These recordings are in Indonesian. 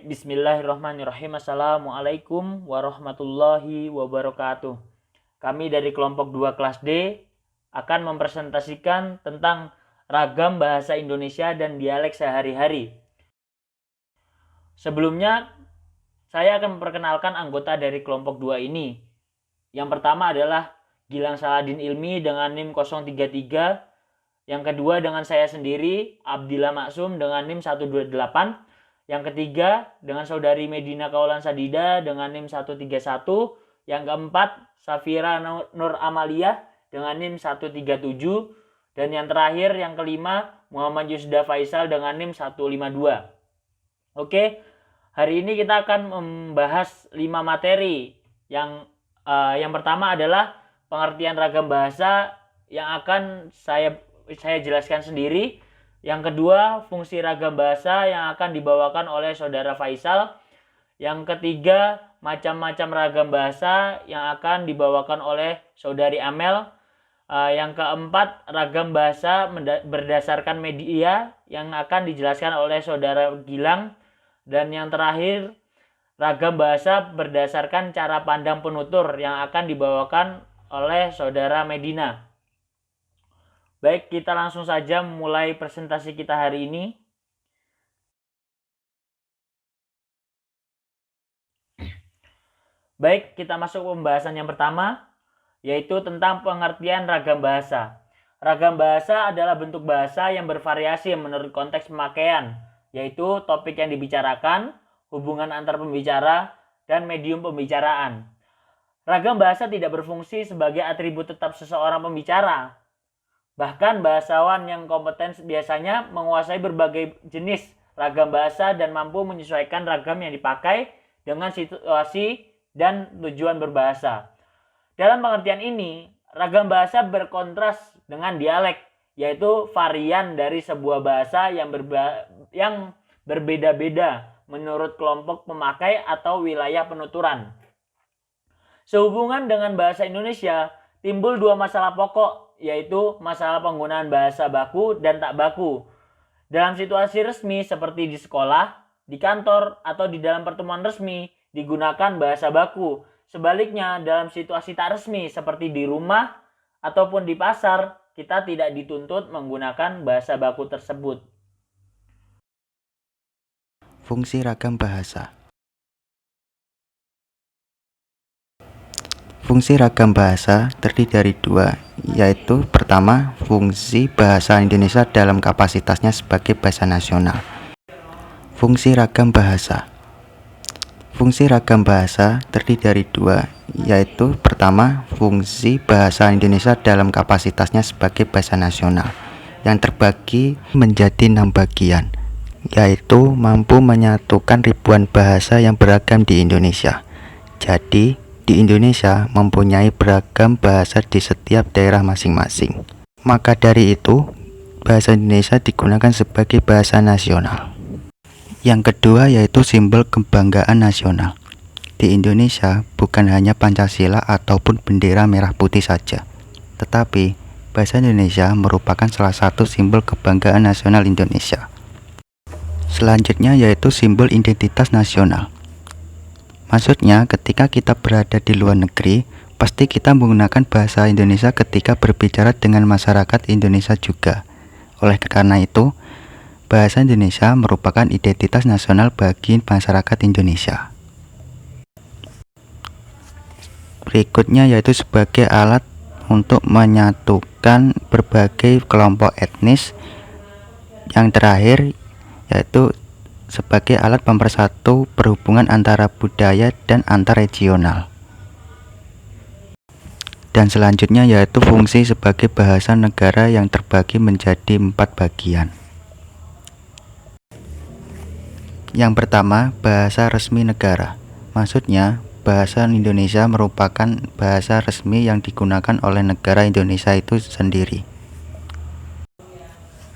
Bismillahirrahmanirrahim. Assalamualaikum warahmatullahi wabarakatuh. Kami dari kelompok 2 kelas D akan mempresentasikan tentang ragam bahasa Indonesia dan dialek sehari-hari. Sebelumnya, saya akan memperkenalkan anggota dari kelompok 2 ini. Yang pertama adalah Gilang Saladin Ilmi dengan NIM 033. Yang kedua dengan saya sendiri, Abdillah Maksum dengan NIM 128. Yang ketiga dengan saudari Medina Kaulan Sadida dengan NIM 131. Yang keempat Safira Nur Amalia dengan NIM 137. Dan yang terakhir yang kelima Muhammad Yusda Faisal dengan NIM 152. Oke, hari ini kita akan membahas 5 materi. Yang pertama adalah pengertian ragam bahasa yang akan saya jelaskan sendiri. Yang kedua, fungsi ragam bahasa yang akan dibawakan oleh saudara Faisal. Yang ketiga, macam-macam ragam bahasa yang akan dibawakan oleh saudari Amel. Yang keempat, ragam bahasa berdasarkan media yang akan dijelaskan oleh saudara Gilang. Dan yang terakhir, ragam bahasa berdasarkan cara pandang penutur yang akan dibawakan oleh saudara Medina. Baik, kita langsung saja mulai presentasi kita hari ini. Baik, kita masuk ke pembahasan yang pertama, yaitu tentang pengertian ragam bahasa. Ragam bahasa adalah bentuk bahasa yang bervariasi menurut konteks pemakaian, yaitu topik yang dibicarakan, hubungan antar pembicara, dan medium pembicaraan. Ragam bahasa tidak berfungsi sebagai atribut tetap seseorang pembicara. Bahkan bahasawan yang kompeten biasanya menguasai berbagai jenis ragam bahasa dan mampu menyesuaikan ragam yang dipakai dengan situasi dan tujuan berbahasa. Dalam pengertian ini, ragam bahasa berkontras dengan dialek, yaitu varian dari sebuah bahasa yang berbeda-beda menurut kelompok pemakai atau wilayah penuturan. Sehubungan dengan bahasa Indonesia, timbul 2 masalah pokok, yaitu masalah penggunaan bahasa baku dan tak baku. Dalam situasi resmi seperti di sekolah, di kantor, atau di dalam pertemuan resmi digunakan bahasa baku. Sebaliknya, dalam situasi tak resmi seperti di rumah ataupun di pasar, kita tidak dituntut menggunakan bahasa baku tersebut. Fungsi ragam bahasa. Fungsi ragam bahasa terdiri dari 2, yaitu pertama, fungsi bahasa Indonesia dalam kapasitasnya sebagai bahasa nasional. Fungsi ragam bahasa. Fungsi ragam bahasa terdiri dari 2, yaitu pertama, fungsi bahasa Indonesia dalam kapasitasnya sebagai bahasa nasional, yang terbagi menjadi 6 bagian, yaitu mampu menyatukan ribuan bahasa yang beragam di Indonesia. Jadi, di Indonesia mempunyai beragam bahasa di setiap daerah masing-masing. Maka dari itu, bahasa Indonesia digunakan sebagai bahasa nasional. Yang kedua yaitu simbol kebanggaan nasional. Di Indonesia bukan hanya Pancasila ataupun bendera merah putih saja, tetapi bahasa Indonesia merupakan salah satu simbol kebanggaan nasional Indonesia. Selanjutnya yaitu simbol identitas nasional. Maksudnya, ketika kita berada di luar negeri, pasti kita menggunakan bahasa Indonesia ketika berbicara dengan masyarakat Indonesia juga. Oleh karena itu, bahasa Indonesia merupakan identitas nasional bagi masyarakat Indonesia. Berikutnya yaitu sebagai alat untuk menyatukan berbagai kelompok etnis. Yang terakhir yaitu sebagai alat pemersatu perhubungan antara budaya dan antar regional. Dan selanjutnya yaitu fungsi sebagai bahasa negara yang terbagi menjadi 4 bagian. Yang pertama, bahasa resmi negara. Maksudnya, bahasa Indonesia merupakan bahasa resmi yang digunakan oleh negara Indonesia itu sendiri.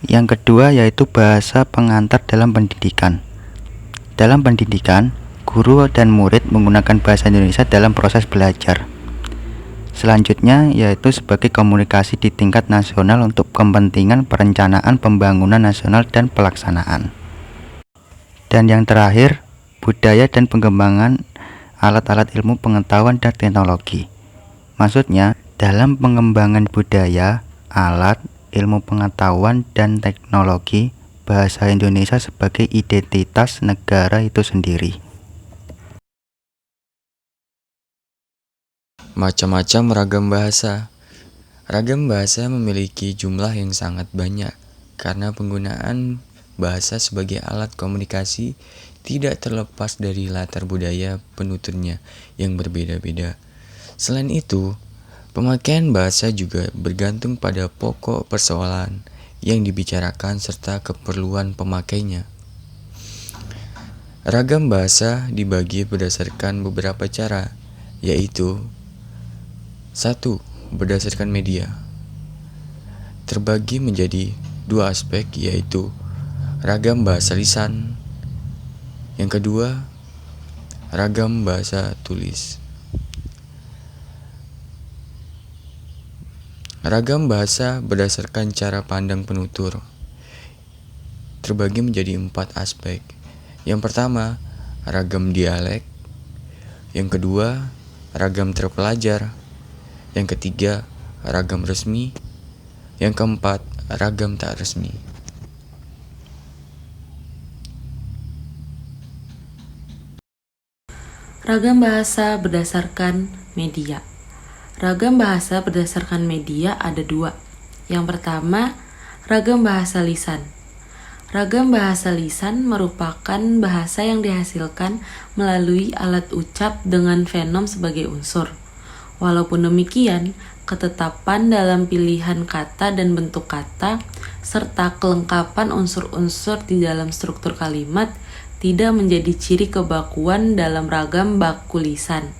Yang kedua yaitu bahasa pengantar dalam pendidikan. Dalam pendidikan, guru dan murid menggunakan bahasa Indonesia dalam proses belajar. Selanjutnya yaitu sebagai komunikasi di tingkat nasional untuk kepentingan perencanaan pembangunan nasional dan pelaksanaan. Dan yang terakhir, budaya dan pengembangan alat-alat ilmu pengetahuan dan teknologi. Maksudnya, dalam pengembangan budaya, alat, ilmu pengetahuan, dan teknologi, bahasa Indonesia sebagai identitas negara itu sendiri. Macam-macam ragam bahasa. Ragam bahasa memiliki jumlah yang sangat banyak karena penggunaan bahasa sebagai alat komunikasi tidak terlepas dari latar budaya penuturnya yang berbeda-beda. Selain itu, pemakaian bahasa juga bergantung pada pokok persoalan yang dibicarakan serta keperluan pemakainya. Ragam bahasa dibagi berdasarkan beberapa cara, yaitu 1. Berdasarkan media. Terbagi menjadi dua aspek, yaitu ragam bahasa lisan. Yang kedua, ragam bahasa tulis. Ragam bahasa berdasarkan cara pandang penutur terbagi menjadi 4 aspek. Yang pertama, ragam dialek. Yang kedua, ragam terpelajar. Yang ketiga, ragam resmi. Yang keempat, ragam tak resmi. Ragam bahasa berdasarkan media. Ragam bahasa berdasarkan media ada 2. Yang pertama, ragam bahasa lisan. Ragam bahasa lisan merupakan bahasa yang dihasilkan melalui alat ucap dengan fenom sebagai unsur. Walaupun demikian, ketetapan dalam pilihan kata dan bentuk kata, serta kelengkapan unsur-unsur di dalam struktur kalimat tidak menjadi ciri kebakuan dalam ragam baku lisan.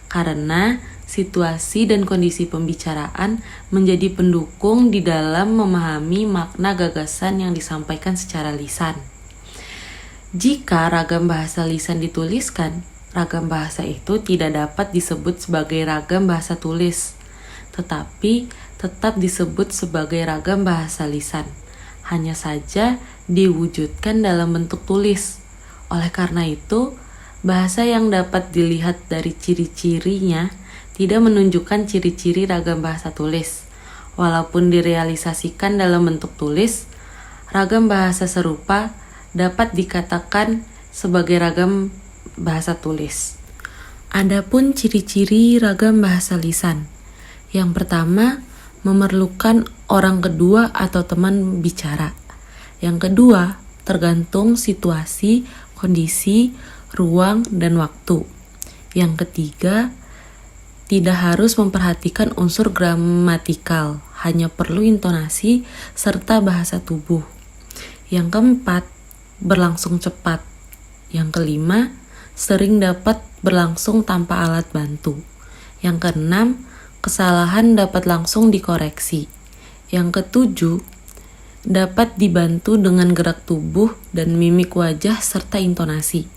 Karena situasi dan kondisi pembicaraan menjadi pendukung di dalam memahami makna gagasan yang disampaikan secara lisan. Jika ragam bahasa lisan dituliskan, ragam bahasa itu tidak dapat disebut sebagai ragam bahasa tulis, tetapi tetap disebut sebagai ragam bahasa lisan. Hanya saja diwujudkan dalam bentuk tulis. Oleh karena itu, bahasa yang dapat dilihat dari ciri-cirinya tidak menunjukkan ciri-ciri ragam bahasa tulis. Walaupun direalisasikan dalam bentuk tulis, ragam bahasa serupa dapat dikatakan sebagai ragam bahasa tulis. Adapun ciri-ciri ragam bahasa lisan. Yang pertama, memerlukan orang kedua atau teman bicara. Yang kedua, tergantung situasi, kondisi, ruang, dan waktu. Yang ketiga, tidak harus memperhatikan unsur gramatikal, hanya perlu intonasi serta bahasa tubuh. Yang keempat, berlangsung cepat. Yang kelima, sering dapat berlangsung tanpa alat bantu. Yang keenam, kesalahan dapat langsung dikoreksi. Yang ketujuh, dapat dibantu dengan gerak tubuh dan mimik wajah serta intonasi.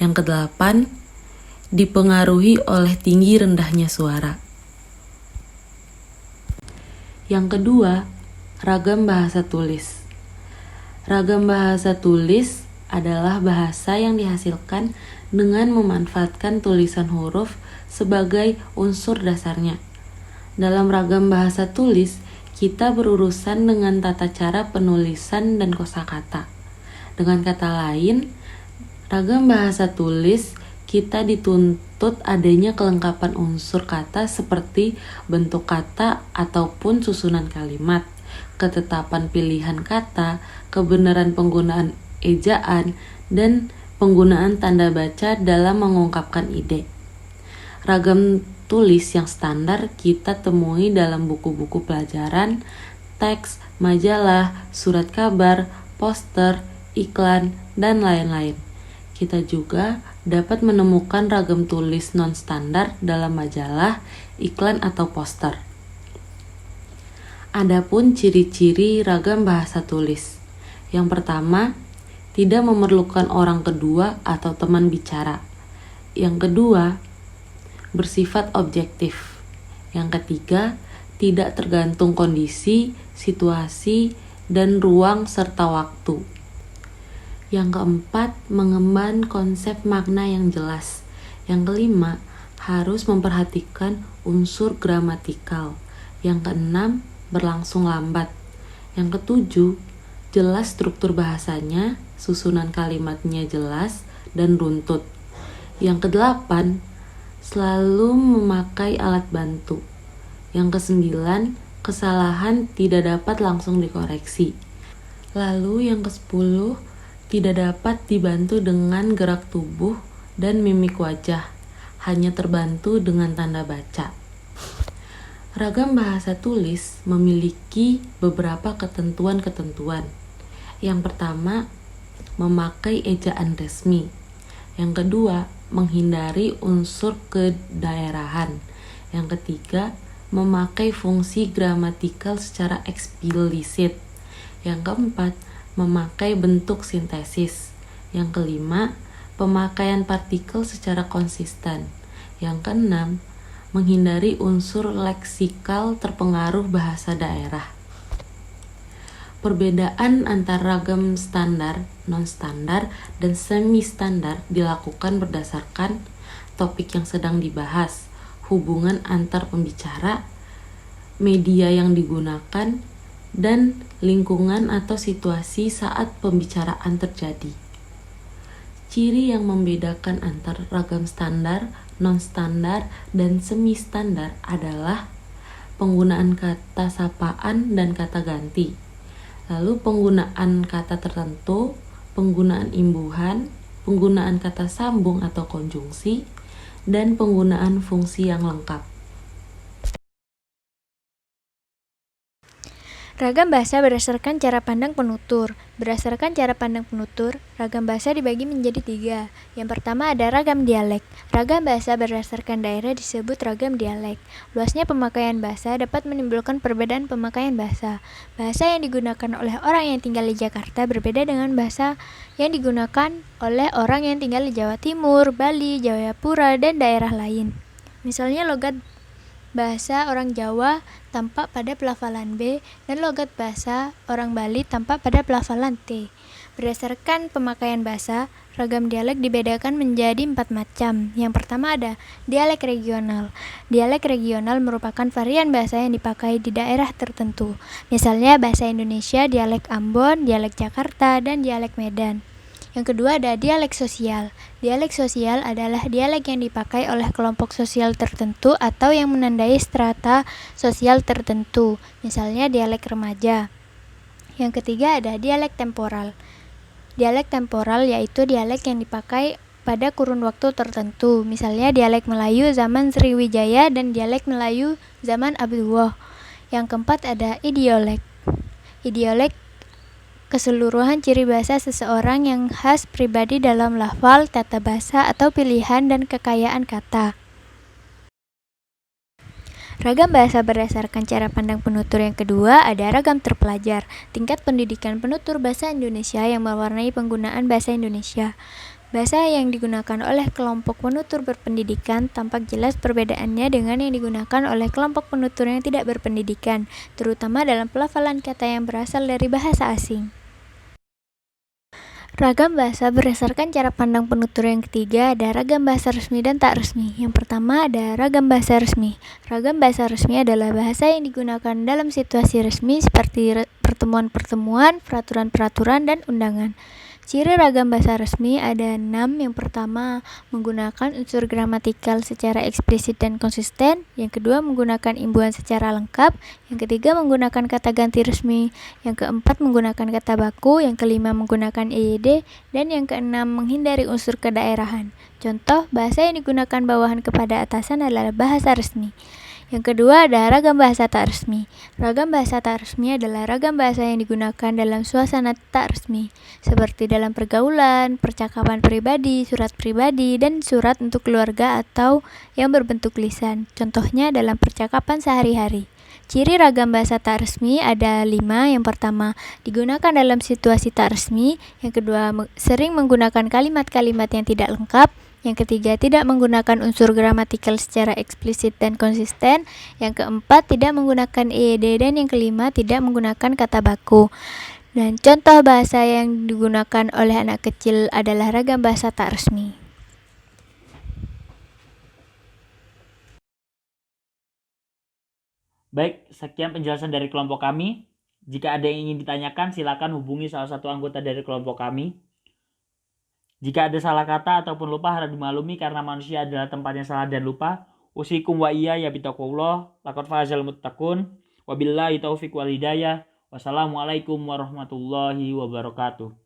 Yang kedelapan, dipengaruhi oleh tinggi rendahnya suara. Yang kedua, ragam bahasa tulis. Ragam bahasa tulis adalah bahasa yang dihasilkan dengan memanfaatkan tulisan huruf sebagai unsur dasarnya. Dalam ragam bahasa tulis, kita berurusan dengan tata cara penulisan dan kosakata. Dengan kata lain, ragam bahasa tulis kita dituntut adanya kelengkapan unsur kata seperti bentuk kata ataupun susunan kalimat, ketetapan pilihan kata, kebenaran penggunaan ejaan, dan penggunaan tanda baca dalam mengungkapkan ide. Ragam tulis yang standar kita temui dalam buku-buku pelajaran, teks, majalah, surat kabar, poster, iklan, dan lain-lain. Kita juga dapat menemukan ragam tulis non-standar dalam majalah, iklan, atau poster. Adapun ciri-ciri ragam bahasa tulis. Yang pertama, tidak memerlukan orang kedua atau teman bicara. Yang kedua, bersifat objektif. Yang ketiga, tidak tergantung kondisi, situasi, dan ruang serta waktu. Yang keempat, mengemban konsep makna yang jelas. Yang kelima, harus memperhatikan unsur gramatikal. Yang keenam, berlangsung lambat. Yang ketujuh, jelas struktur bahasanya, susunan kalimatnya jelas dan runtut. Yang kedelapan, selalu memakai alat bantu. Yang kesembilan, kesalahan tidak dapat langsung dikoreksi. Lalu yang kesepuluh, tidak dapat dibantu dengan gerak tubuh dan mimik wajah, hanya terbantu dengan tanda baca. Ragam bahasa tulis memiliki beberapa ketentuan-ketentuan. Yang pertama, memakai ejaan resmi. Yang kedua, menghindari unsur kedaerahan. Yang ketiga, memakai fungsi gramatikal secara eksplisit. Yang keempat, memakai bentuk sintesis. Yang kelima, pemakaian partikel secara konsisten. Yang keenam, menghindari unsur leksikal terpengaruh bahasa daerah. Perbedaan antara ragam standar, non-standar, dan semi-standar dilakukan berdasarkan topik yang sedang dibahas, hubungan antar pembicara, media yang digunakan, dan lingkungan atau situasi saat pembicaraan terjadi. Ciri yang membedakan antara ragam standar, non-standar, dan semi-standar adalah penggunaan kata sapaan dan kata ganti, lalu penggunaan kata tertentu, penggunaan imbuhan, penggunaan kata sambung atau konjungsi, dan penggunaan fungsi yang lengkap. Ragam bahasa berdasarkan cara pandang penutur. Berdasarkan cara pandang penutur, ragam bahasa dibagi menjadi 3. Yang pertama ada ragam dialek. Ragam bahasa berdasarkan daerah disebut ragam dialek. Luasnya pemakaian bahasa dapat menimbulkan perbedaan pemakaian bahasa. Bahasa yang digunakan oleh orang yang tinggal di Jakarta berbeda dengan bahasa yang digunakan oleh orang yang tinggal di Jawa Timur, Bali, Jayapura, dan daerah lain. Misalnya logat bahasa orang Jawa tampak pada pelafalan B dan logat bahasa orang Bali tampak pada pelafalan T. Berdasarkan pemakaian bahasa, ragam dialek dibedakan menjadi 4 macam. Yang pertama ada dialek regional. Dialek regional merupakan varian bahasa yang dipakai di daerah tertentu. Misalnya bahasa Indonesia, dialek Ambon, dialek Jakarta, dan dialek Medan. Yang kedua ada dialek sosial. Dialek sosial adalah dialek yang dipakai oleh kelompok sosial tertentu atau yang menandai strata sosial tertentu, misalnya dialek remaja. Yang ketiga ada dialek temporal. Dialek temporal yaitu dialek yang dipakai pada kurun waktu tertentu, misalnya dialek Melayu zaman Sriwijaya dan dialek Melayu zaman Abduwah. Yang keempat ada idiolek. Idiolek keseluruhan ciri bahasa seseorang yang khas pribadi dalam lafal, tata bahasa, atau pilihan dan kekayaan kata. Ragam bahasa berdasarkan cara pandang penutur yang kedua ada ragam terpelajar. Tingkat pendidikan penutur bahasa Indonesia yang mewarnai penggunaan bahasa Indonesia. Bahasa yang digunakan oleh kelompok penutur berpendidikan tampak jelas perbedaannya dengan yang digunakan oleh kelompok penutur yang tidak berpendidikan, terutama dalam pelafalan kata yang berasal dari bahasa asing. Ragam bahasa berdasarkan cara pandang penutur yang ketiga ada ragam bahasa resmi dan tak resmi. Yang pertama ada ragam bahasa resmi. Ragam bahasa resmi adalah bahasa yang digunakan dalam situasi resmi seperti pertemuan-pertemuan, peraturan-peraturan, dan undangan. Ciri ragam bahasa resmi ada 6. Yang pertama, menggunakan unsur gramatikal secara eksplisit dan konsisten. Yang kedua, menggunakan imbuhan secara lengkap. Yang ketiga, menggunakan kata ganti resmi. Yang keempat, menggunakan kata baku. Yang kelima, menggunakan EYD. Dan yang keenam, menghindari unsur kedaerahan. Contoh, bahasa yang digunakan bawahan kepada atasan adalah bahasa resmi. Yang kedua ada ragam bahasa tak resmi. Ragam bahasa tak resmi adalah ragam bahasa yang digunakan dalam suasana tak resmi, seperti dalam pergaulan, percakapan pribadi, surat pribadi, dan surat untuk keluarga atau yang berbentuk lisan. Contohnya dalam percakapan sehari-hari. Ciri ragam bahasa tak resmi ada 5. Yang pertama, digunakan dalam situasi tak resmi. Yang kedua, sering menggunakan kalimat-kalimat yang tidak lengkap. Yang ketiga, tidak menggunakan unsur gramatikal secara eksplisit dan konsisten. Yang keempat, tidak menggunakan EYD. Dan yang kelima, tidak menggunakan kata baku. Dan contoh bahasa yang digunakan oleh anak kecil adalah ragam bahasa tak resmi. Baik, sekian penjelasan dari kelompok kami. Jika ada yang ingin ditanyakan, silakan hubungi salah satu anggota dari kelompok kami. Jika ada salah kata ataupun lupa, harap dimaklumi karena manusia adalah tempatnya salah dan lupa. Usikum wa iya ya bitaqullah, laqad fazal muttaqun. Wabillahi taufiq wal hidayah. Wassalamualaikum warahmatullahi wabarakatuh.